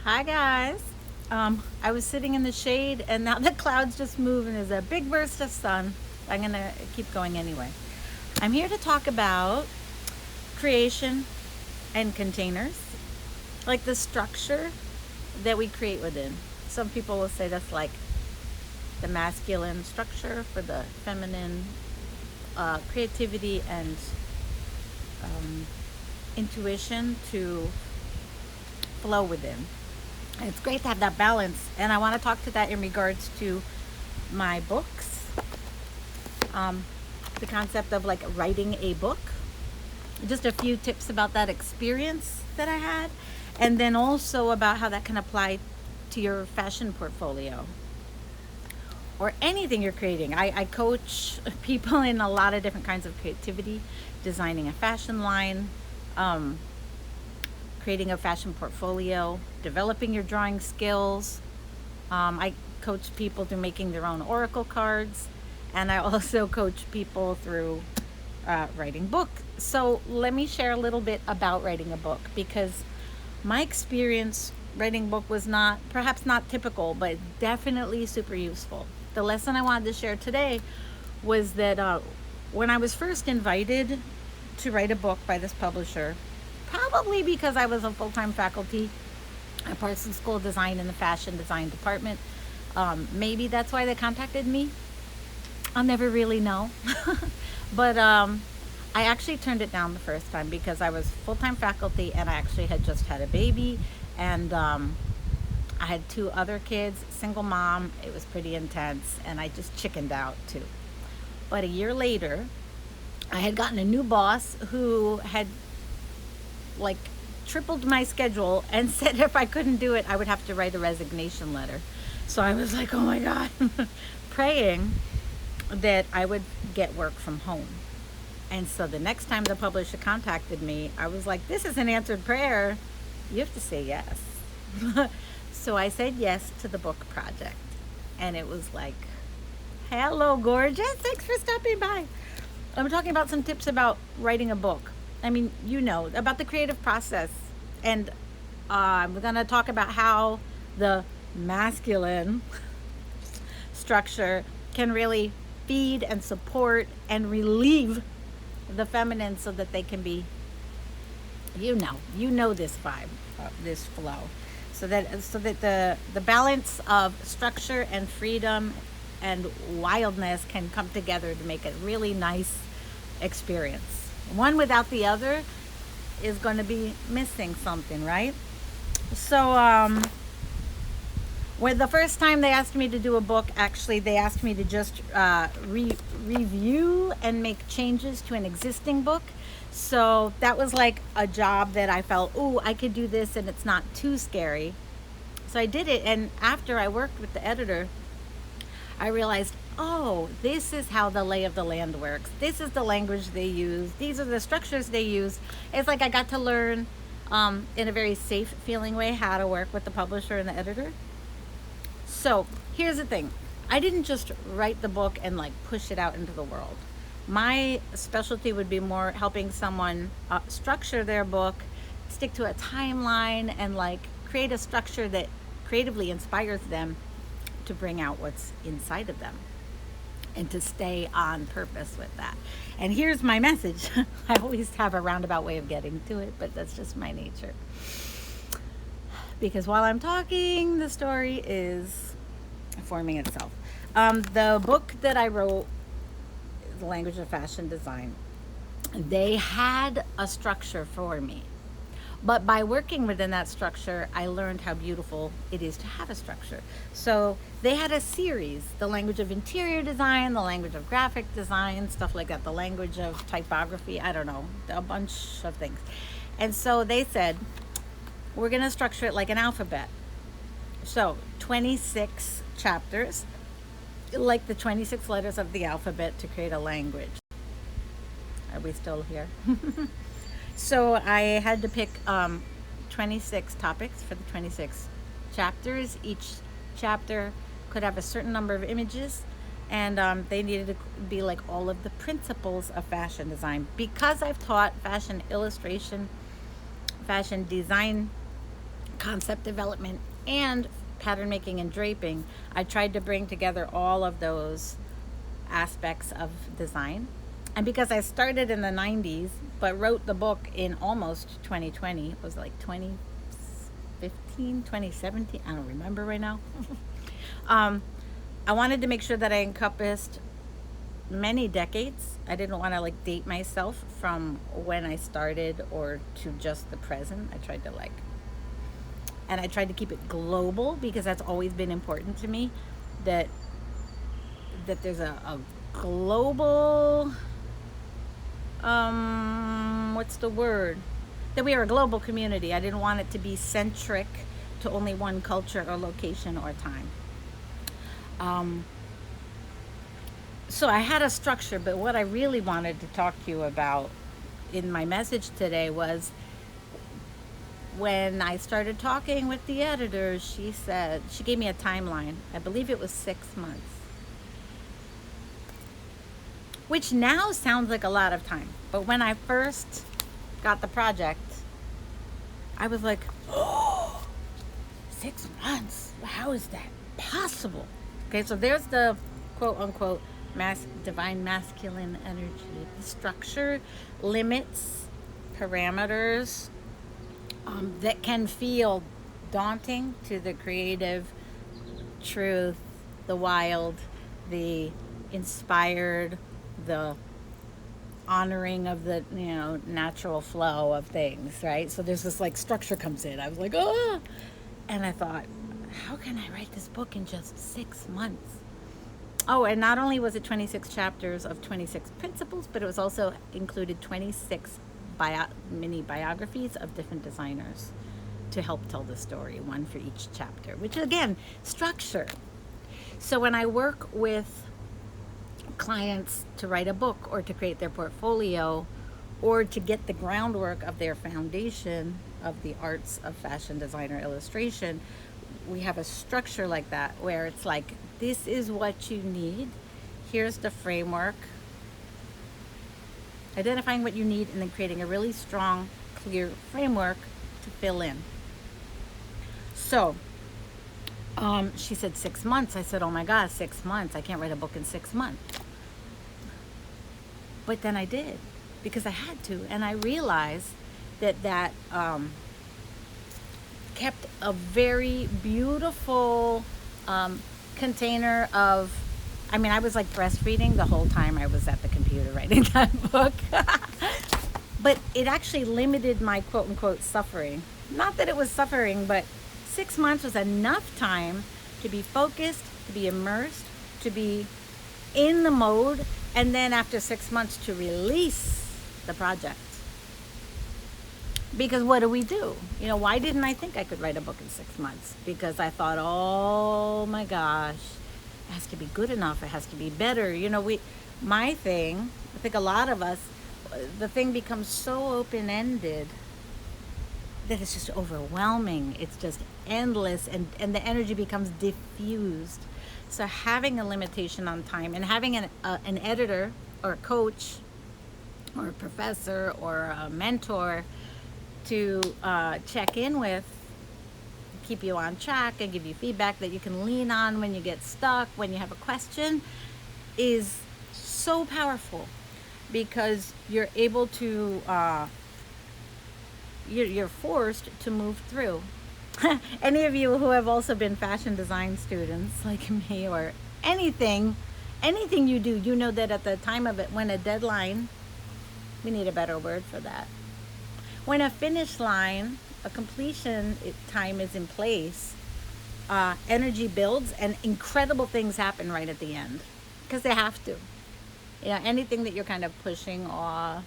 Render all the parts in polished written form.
Hi guys. I was sitting in the shade and now the clouds just move and there's a big burst of sun. I'm gonna keep going anyway. I'm here to talk about creation and containers, like the structure that we create within. Some people will say that's like the masculine structure for the feminine creativity and intuition to flow within. And it's great to have that balance, and I want to talk to that in regards to my books, the concept of like writing a book, just a few tips about that experience that I had, and then also about how that can apply to your fashion portfolio or anything you're creating. I coach people in a lot of different kinds of creativity, designing a fashion line, creating a fashion portfolio, developing your drawing skills. I coach people through making their own oracle cards, and I also coach people through writing book. So let me share a little bit about writing a book, because my experience writing a book was perhaps not typical, but definitely super useful. The lesson I wanted to share today was that when I was first invited to write a book by this publisher, probably because I was a full-time faculty at Parsons School of Design in the fashion design department. Maybe that's why they contacted me. I'll never really know. But I actually turned it down the first time because I was full-time faculty and I actually had just had a baby, and I had 2 other kids, single mom. It was pretty intense and I just chickened out too. But a year later, I had gotten a new boss who had like tripled my schedule and said if I couldn't do it, I would have to write a resignation letter. So I was like, oh my God, praying that I would get work from home. And so the next time the publisher contacted me, I was like, this is an answered prayer. You have to say yes. So I said yes to the book project. And it was like, hello, gorgeous. Thanks for stopping by. I'm talking about some tips about writing a book. I mean, you know, about the creative process. And I'm going to talk about how the masculine structure can really feed and support and relieve the feminine so that they can be, you know this vibe, this flow. So that the balance of structure and freedom and wildness can come together to make a really nice experience. One without the other is going to be missing something, right? So when the first time they asked me to do a book, actually they asked me to just review and make changes to an existing book. So that was like a job that I felt, oh, I could do this and it's not too scary. So I did it, and after I worked with the editor, I realized, oh, this is how the lay of the land works. This is the language they use. These are the structures they use. It's like I got to learn in a very safe feeling way how to work with the publisher and the editor. So here's the thing. I didn't just write the book and like push it out into the world. My specialty would be more helping someone structure their book, stick to a timeline, and like create a structure that creatively inspires them to bring out what's inside of them and to stay on purpose with that. And here's my message. I always have a roundabout way of getting to it, but that's just my nature. Because while I'm talking, the story is forming itself. The book that I wrote, The Language of Fashion Design, they had a structure for me. But by working within that structure, I learned how beautiful it is to have a structure. So they had a series, the language of interior design, the language of graphic design, stuff like that, the language of typography, I don't know, a bunch of things. And so they said, we're going to structure it like an alphabet. So 26 chapters, like the 26 letters of the alphabet to create a language. Are we still here? So I had to pick 26 topics for the 26 chapters. Each chapter could have a certain number of images, and they needed to be like all of the principles of fashion design. Because I've taught fashion illustration, fashion design concept development, and pattern making and draping. I tried to bring together all of those aspects of design. And because I started in the 90s, but wrote the book in almost 2020, it was like 2015, 2017, I don't remember right now. I wanted to make sure that I encompassed many decades. I didn't want to like date myself from when I started or to just the present. I tried to keep it global because that's always been important to me, that there's a global, what's the word? That we are a global community. I didn't want it to be centric to only one culture or location or time. So I had a structure, but what I really wanted to talk to you about in my message today was when I started talking with the editor, she gave me a timeline. I believe it was 6 months, which now sounds like a lot of time. But when I first got the project, I was like, oh, 6 months? How is that possible? Okay, so there's the quote unquote divine masculine energy. The structure limits, parameters that can feel daunting to the creative, truth, the wild, the inspired, the honoring of the natural flow of things, right? So there's this like structure comes in. I was like, oh, and I thought, how can I write this book in just 6 months? Oh, and not only was it 26 chapters of 26 principles, but it was also included 26 mini biographies of different designers to help tell the story, one for each chapter, which again, structure. So when I work with clients to write a book or to create their portfolio or to get the groundwork of their foundation of the arts of fashion design or illustration, we have a structure like that where it's like, this is what you need. Here's the framework. Identifying what you need and then creating a really strong, clear framework to fill in. So, she said 6 months. I said, oh my God, 6 months. I can't write a book in 6 months. But then I did because I had to. And I realized that kept a very beautiful container of, I was like breastfeeding the whole time I was at the computer writing that book. But it actually limited my quote unquote suffering. Not that it was suffering, but 6 months was enough time to be focused, to be immersed, to be in the mode, and then after 6 months to release the project. Because what do? Why didn't I think I could write a book in 6 months? Because I thought, oh my gosh, it has to be good enough. It has to be better. My thing, I think a lot of us, the thing becomes so open-ended that it's just overwhelming. It's just endless, and the energy becomes diffused. So having a limitation on time and having an editor or a coach or a professor or a mentor to check in with, keep you on track and give you feedback that you can lean on when you get stuck, when you have a question, is so powerful, because you're able to you're forced to move through. Any of you who have also been fashion design students like me, or anything you do, you know that at the time of it, when a deadline, we need a better word for that, when a finish line, a completion time is in place, energy builds and incredible things happen right at the end, because they have to. Anything that you're kind of pushing off.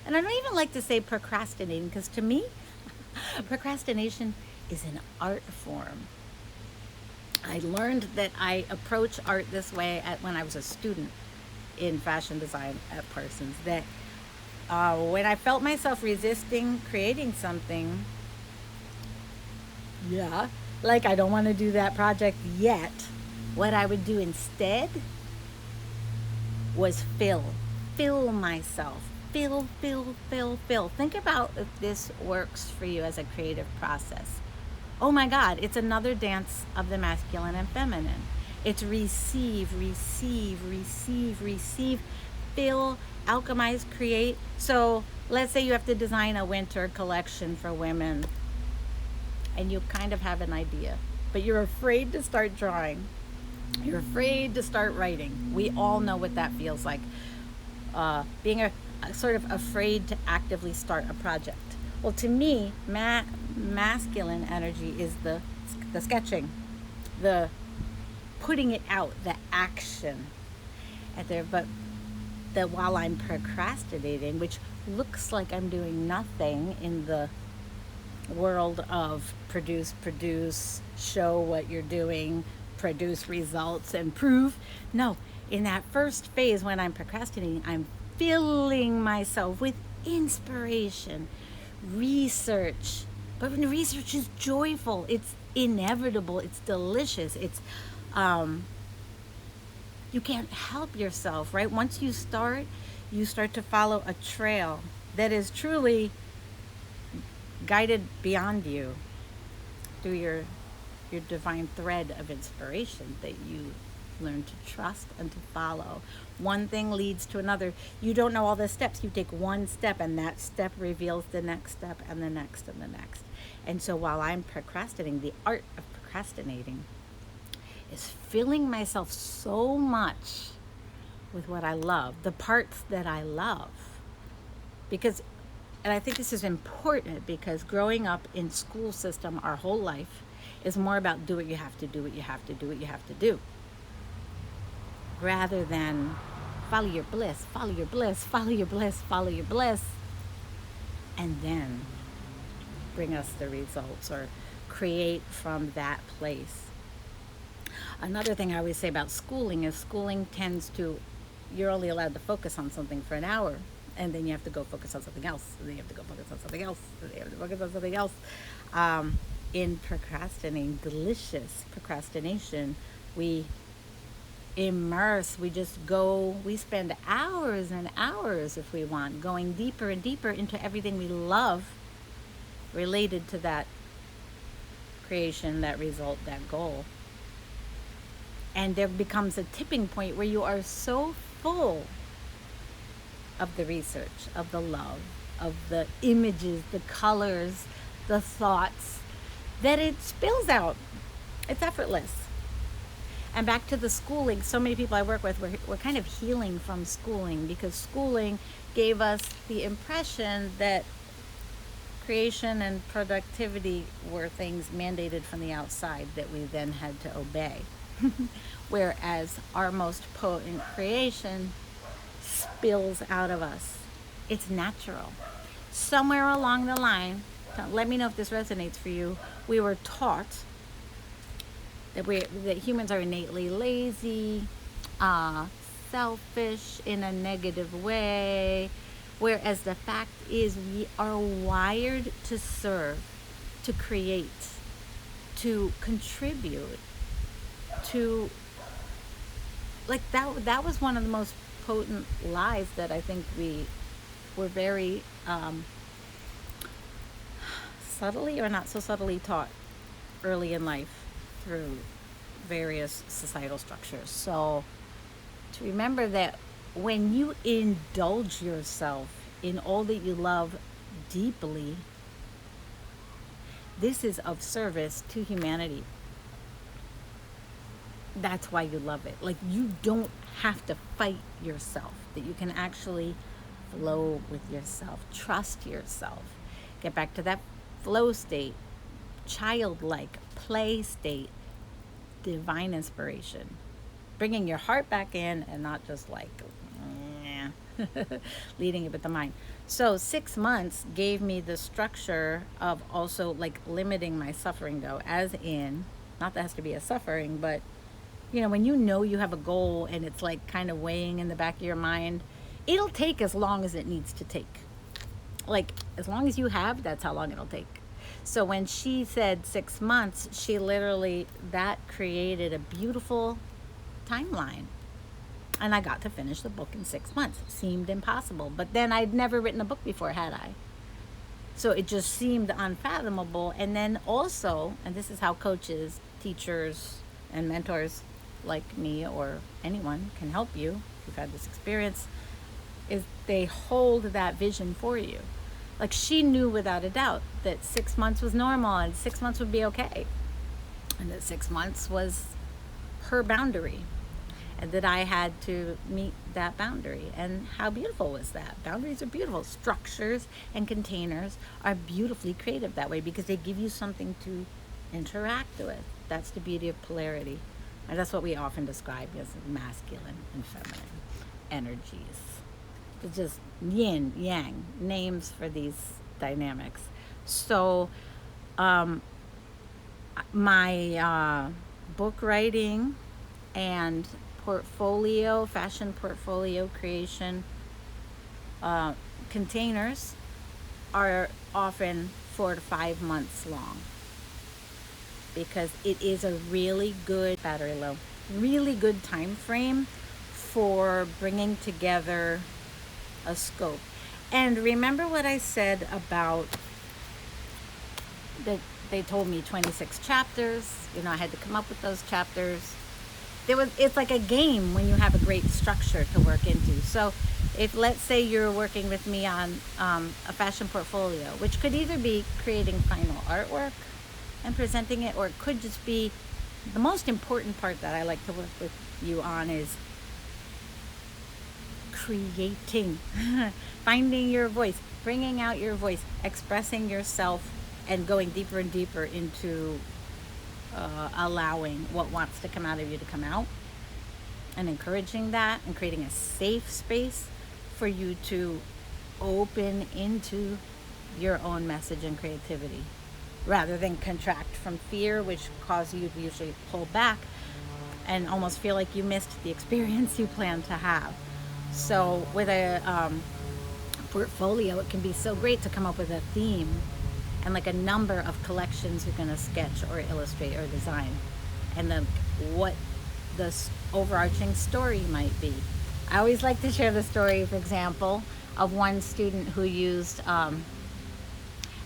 And I don't even like to say procrastinating, because to me, procrastination is an art form. I learned that I approach art this way when I was a student in fashion design at Parsons, that when I felt myself resisting creating something, like I don't want to do that project yet, what I would do instead was fill myself. Fill. Think about if this works for you as a creative process. Oh my God, it's another dance of the masculine and feminine. It's receive, receive, receive, receive, fill, alchemize, create. So let's say you have to design a winter collection for women and you kind of have an idea, but you're afraid to start drawing. You're afraid to start writing. We all know what that feels like. Being a sort of afraid to actively start a project. Well, to me, masculine energy is the sketching, the putting it out, the action. But that while I'm procrastinating, which looks like I'm doing nothing in the world of produce, show what you're doing, produce results, and prove. No, in that first phase when I'm procrastinating, I'm filling myself with inspiration, research. But when the research is joyful, it's inevitable, it's delicious, it's you can't help yourself, right? Once you start to follow a trail that is truly guided beyond you through your divine thread of inspiration that you learn to trust and to follow. One thing leads to another. You don't know all the steps. You take one step, and that step reveals the next step, and the next, and the next. And so while I'm procrastinating, the art of procrastinating is filling myself so much with what I love, the parts that I love. Because, and I think this is important, because growing up in school system our whole life is more about do what you have to do, what you have to do, what you have to do, rather than follow your bliss, follow your bliss, follow your bliss, follow your bliss, and then bring us the results or create from that place. Another thing I always say about schooling is schooling tends to, you're only allowed to focus on something for an hour, and then you have to go focus on something else, and then you have to go focus on something else, and then you have to focus on something else. In procrastinating, delicious procrastination, we immerse, we just go, we spend hours and hours, if we want, going deeper and deeper into everything we love related to that creation, that result, that goal. And there becomes a tipping point where you are so full of the research, of the love, of the images, the colors, the thoughts, that it spills out. It's effortless. And back to the schooling, so many people I work with, we're kind of healing from schooling, because schooling gave us the impression that creation and productivity were things mandated from the outside that we then had to obey. Whereas our most potent creation spills out of us. It's natural. Somewhere along the line, let me know if this resonates for you, we were taught that humans are innately lazy, selfish in a negative way, whereas the fact is we are wired to serve, to create, to contribute, to, like, that was one of the most potent lies that I think we were very subtly or not so subtly taught early in life through various societal structures. So to remember that when you indulge yourself in all that you love deeply, this is of service to humanity. That's why you love it. Like, you don't have to fight yourself, that you can actually flow with yourself, trust yourself, get back to that flow state, childlike play state, divine inspiration, bringing your heart back in and not just like leading it with the mind. So 6 months gave me the structure of also like limiting my suffering, though, as in, not that it has to be a suffering, but you know, when you have a goal and it's like kind of weighing in the back of your mind, it'll take as long as it needs to take. Like, as long as you have, that's how long it'll take. So when she said 6 months, she literally, that created a beautiful timeline. And I got to finish the book in 6 months. It seemed impossible. But then I'd never written a book before, had I? So it just seemed unfathomable. And then also, and this is how coaches, teachers, and mentors like me or anyone can help you if you've had this experience, is they hold that vision for you. Like, she knew without a doubt that 6 months was normal and 6 months would be okay. And that 6 months was her boundary. And that I had to meet that boundary. And how beautiful was that? Boundaries are beautiful. Structures and containers are beautifully creative that way because they give you something to interact with. That's the beauty of polarity. And that's what we often describe as masculine and feminine energies. It's just yin, yang, names for these dynamics. So, my book writing and portfolio, fashion portfolio creation containers are often 4 to 5 months long because it is a really good battery low, really good time frame for bringing together a scope. And remember what I said about that they told me 26 chapters. You know, I had to come up with those chapters. It's like a game when you have a great structure to work into. So if, let's say, you're working with me on a fashion portfolio, which could either be creating final artwork and presenting it, or it could just be, the most important part that I like to work with you on is creating, finding your voice, bringing out your voice, expressing yourself, and going deeper and deeper into allowing what wants to come out of you to come out, and encouraging that, and creating a safe space for you to open into your own message and creativity, rather than contract from fear, which causes you to usually pull back and almost feel like you missed the experience you planned to have. So with a portfolio, it can be so great to come up with a theme and like a number of collections you're going to sketch or illustrate or design, and then what the overarching story might be. I always like to share the story, for example, of one student who used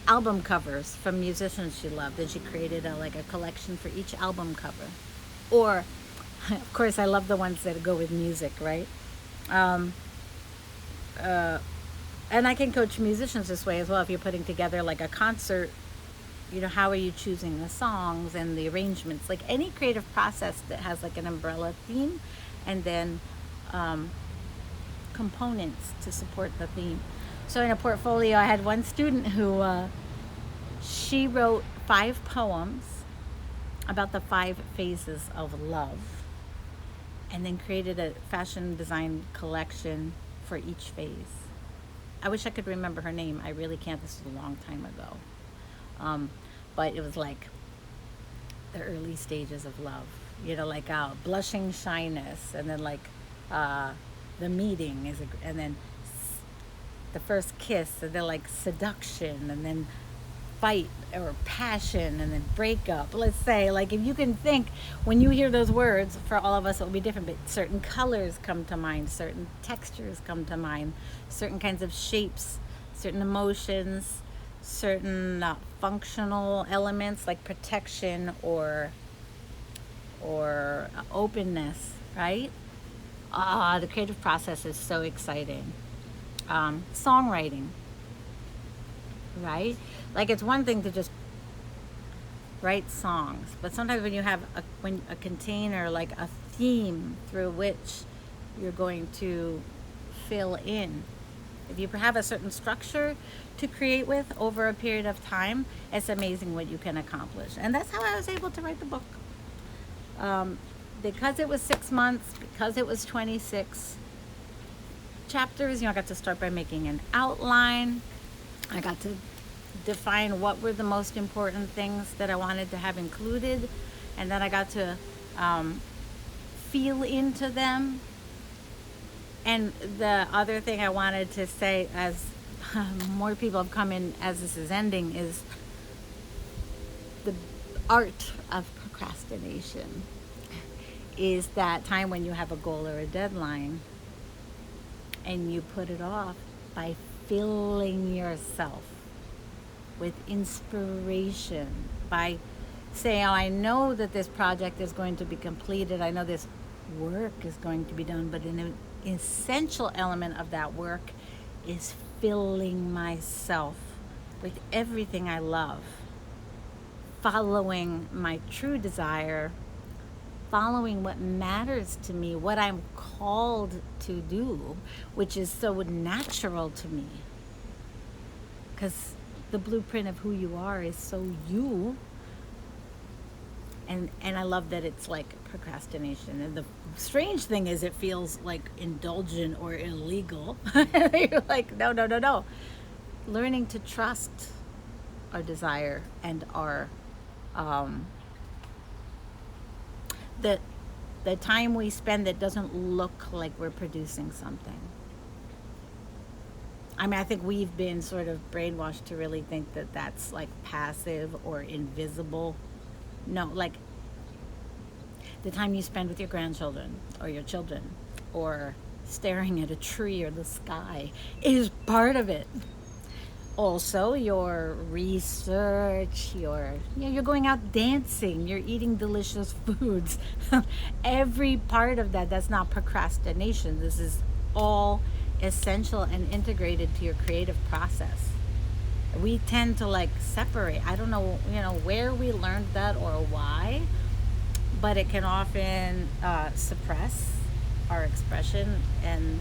album covers from musicians she loved, and she created a collection for each album cover. Or, of course, I love the ones that go with music, right? And I can coach musicians this way as well. If you're putting together like a concert, you know, how are you choosing the songs and the arrangements? Like any creative process that has like an umbrella theme, and then components to support the theme. So in a portfolio, I had one student who she wrote 5 poems about the 5 phases of love, and then created a fashion design collection for each phase. I wish I could remember her name. I really can't. This was a long time ago. But it was like the early stages of love, you know, like blushing shyness, and then like the meeting and then the first kiss, and then like seduction, and then fight or passion, and then breakup. Let's say, like, if you can think, when you hear those words, for all of us it will be different, but certain colors come to mind, certain textures come to mind, certain kinds of shapes, certain emotions, certain functional elements like protection or openness, right? The creative process is so exciting. Songwriting, right? Like, it's one thing to just write songs, but sometimes when you have a container, like a theme through which you're going to fill in, if you have a certain structure to create with over a period of time, it's amazing what you can accomplish. And that's how I was able to write the book. Because it was 6 months, because it was 26 chapters, you know, I got to start by making an outline. I got to define what were the most important things that I wanted to have included, and then I got to feel into them. And the other thing I wanted to say, as more people have come in as this is ending, is the art of procrastination is that time when you have a goal or a deadline and you put it off by filling yourself with inspiration by saying, oh, I know that this project is going to be completed. I know this work is going to be done, but an essential element of that work is filling myself with everything I love, following my true desire, following what matters to me, what I'm called to do, which is so natural to me. Because the blueprint of who you are is so you. And I love that it's like procrastination. And the strange thing is it feels like indulgent or illegal. You're like, no, no, no, no. Learning to trust our desire and our the time we spend that doesn't look like we're producing something. I mean, I think we've been sort of brainwashed to really think that that's like passive or invisible. No, like the time you spend with your grandchildren or your children or staring at a tree or the sky is part of it. Also, your research, you're going out dancing, you're eating delicious foods. Every part of that's not procrastination. This is all essential and integrated to your creative process. We tend to like separate. I don't know, where we learned that or why, but it can often suppress our expression and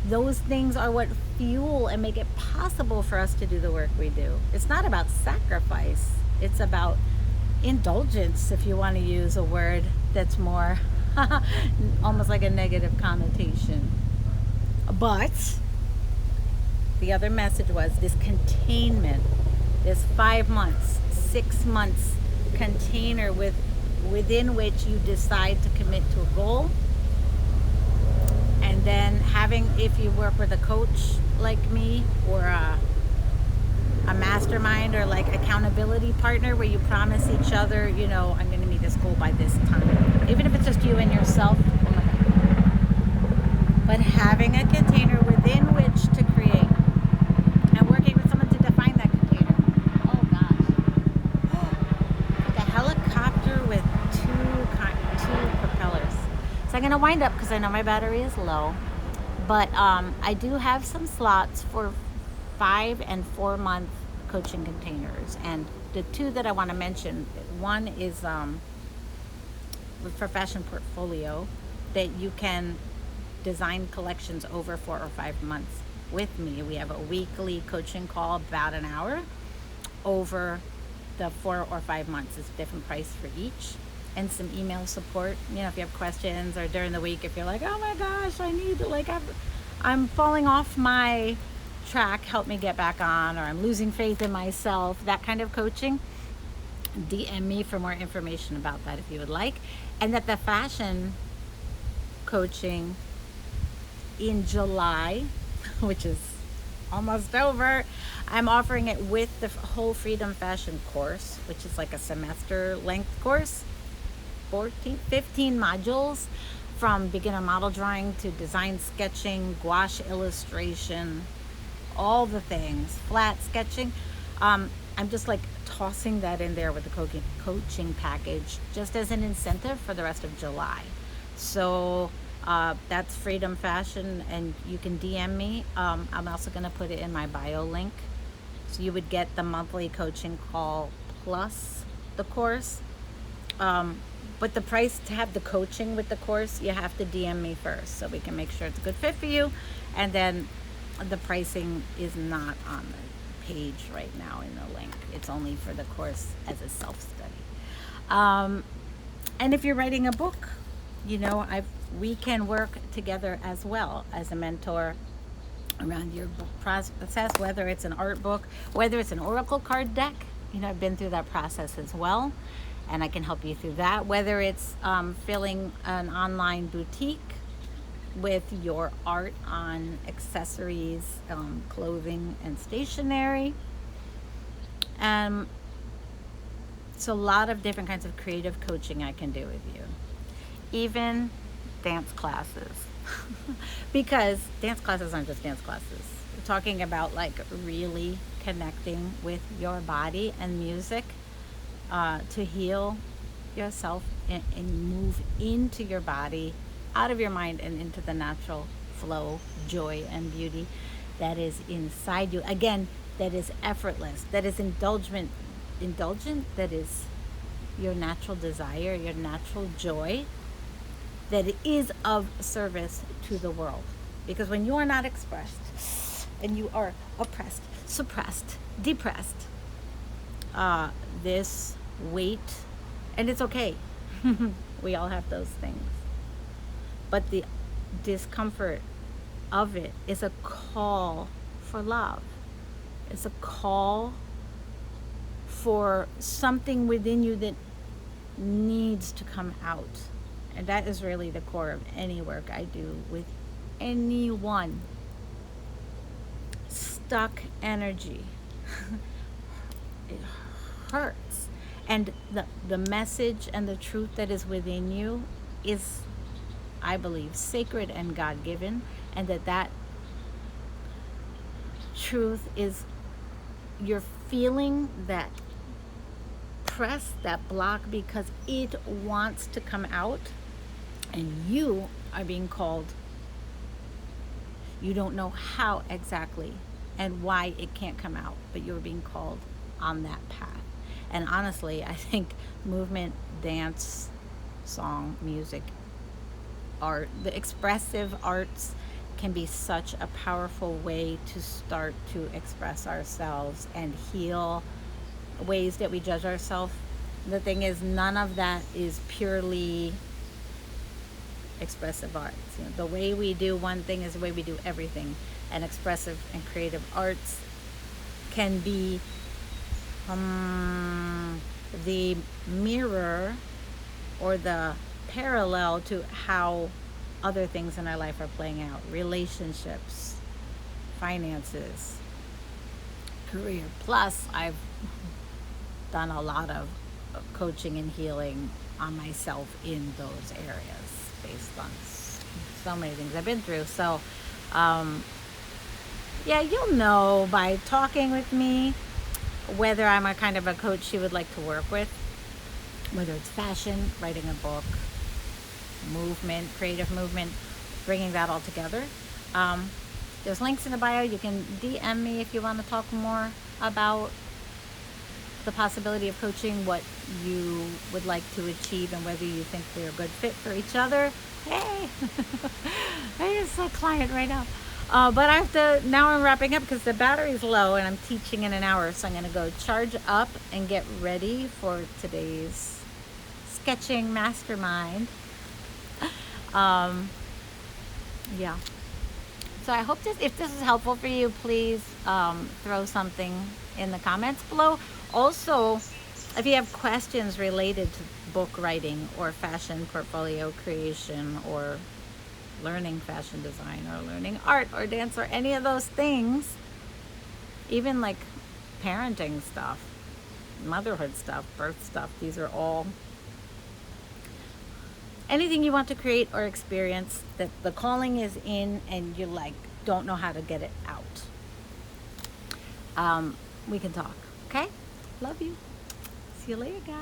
those things are what fuel and make it possible for us to do the work we do. It's not about sacrifice. It's about indulgence, if you want to use a word that's more almost like a negative connotation. But the other message was this containment, this 5 months, 6 months container within which you decide to commit to a goal. And then if you work with a coach like me or a mastermind or like accountability partner where you promise each other, I'm going to meet this goal by this time. Even if it's just you and yourself. Oh my God. But having a container within which to create and working with someone to define that container. Oh gosh. Like a helicopter with two propellers. So I'm going to wind up because I know my battery is low. But I do have some slots for 5 and 4 month coaching containers. And the two that I want to mention, one is for fashion portfolio, that you can design collections over 4 or 5 months with me. We have a weekly coaching call, about an hour, over the 4 or 5 months. It's a different price for each. And some email support, if you have questions, or during the week if you're like, oh my gosh, I need to, I'm falling off my track, help me get back on, or I'm losing faith in myself, that kind of coaching. DM me for more information about that if you would like. And that the fashion coaching in July, which is almost over, I'm offering it with the whole Freedom Fashion course, which is like a semester length course. 15 modules, from beginner model drawing to design sketching, gouache illustration, all the things, flat sketching. I'm just like tossing that in there with the coaching package just as an incentive for the rest of July. So that's Freedom Fashion, and you can DM me. I'm also going to put it in my bio link. So you would get the monthly coaching call plus the course. But the price to have the coaching with the course, you have to DM me first so we can make sure it's a good fit for you. And then the pricing is not on the page right now in the link. It's only for the course as a self-study. And if you're writing a book, we can work together as well as a mentor around your book process, whether it's an art book, whether it's an oracle card deck. I've been through that process as well. And I can help you through that, whether it's filling an online boutique with your art on accessories, clothing, and stationery. So a lot of different kinds of creative coaching I can do with you. Even dance classes. Because dance classes aren't just dance classes. We're talking about like really connecting with your body and music to heal yourself and move into your body, out of your mind, and into the natural flow, joy, and beauty that is inside you. Again, that is effortless, that is indulgent, that is your natural desire, your natural joy, that is of service to the world. Because when you are not expressed and you are oppressed, suppressed, depressed, this weight, and it's okay. We all have those things. But the discomfort of it is a call for love. It's a call for something within you that needs to come out. And that is really the core of any work I do with anyone. Stuck energy. It hurts. And the message and the truth that is within you is, I believe, sacred and God-given, and that truth is, you're feeling that press, that block, because it wants to come out, and you are being called. You don't know how exactly and why it can't come out, but you're being called on that path. And honestly, I think movement, dance, song, music, art, the expressive arts can be such a powerful way to start to express ourselves and heal ways that we judge ourselves. The thing is, none of that is purely expressive arts. You know, the way we do one thing is the way we do everything. And expressive and creative arts can be the mirror or the parallel to how other things in our life are playing out. Relationships, finances, career. Plus, I've done a lot of coaching and healing on myself in those areas based on so many things I've been through. So, yeah, you'll know by talking with me whether I'm a kind of a coach you would like to work with, whether it's fashion, writing a book, movement, creative movement, bringing that all together. There's links in the bio. You can DM me if you want to talk more about the possibility of coaching, what you would like to achieve, and whether you think we're a good fit for each other. Hey, I'm just a client right now. But I have to, now I'm wrapping up because the battery's low and I'm teaching in an hour. So I'm going to go charge up and get ready for today's sketching mastermind. Yeah. So I hope if this is helpful for you, please throw something in the comments below. Also, if you have questions related to book writing or fashion portfolio creation or learning fashion design or learning art or dance or any of those things, even like parenting stuff, motherhood stuff, birth stuff, these are all anything you want to create or experience that the calling is in and you like don't know how to get it out. We can talk. Okay? Love you. See you later, guys.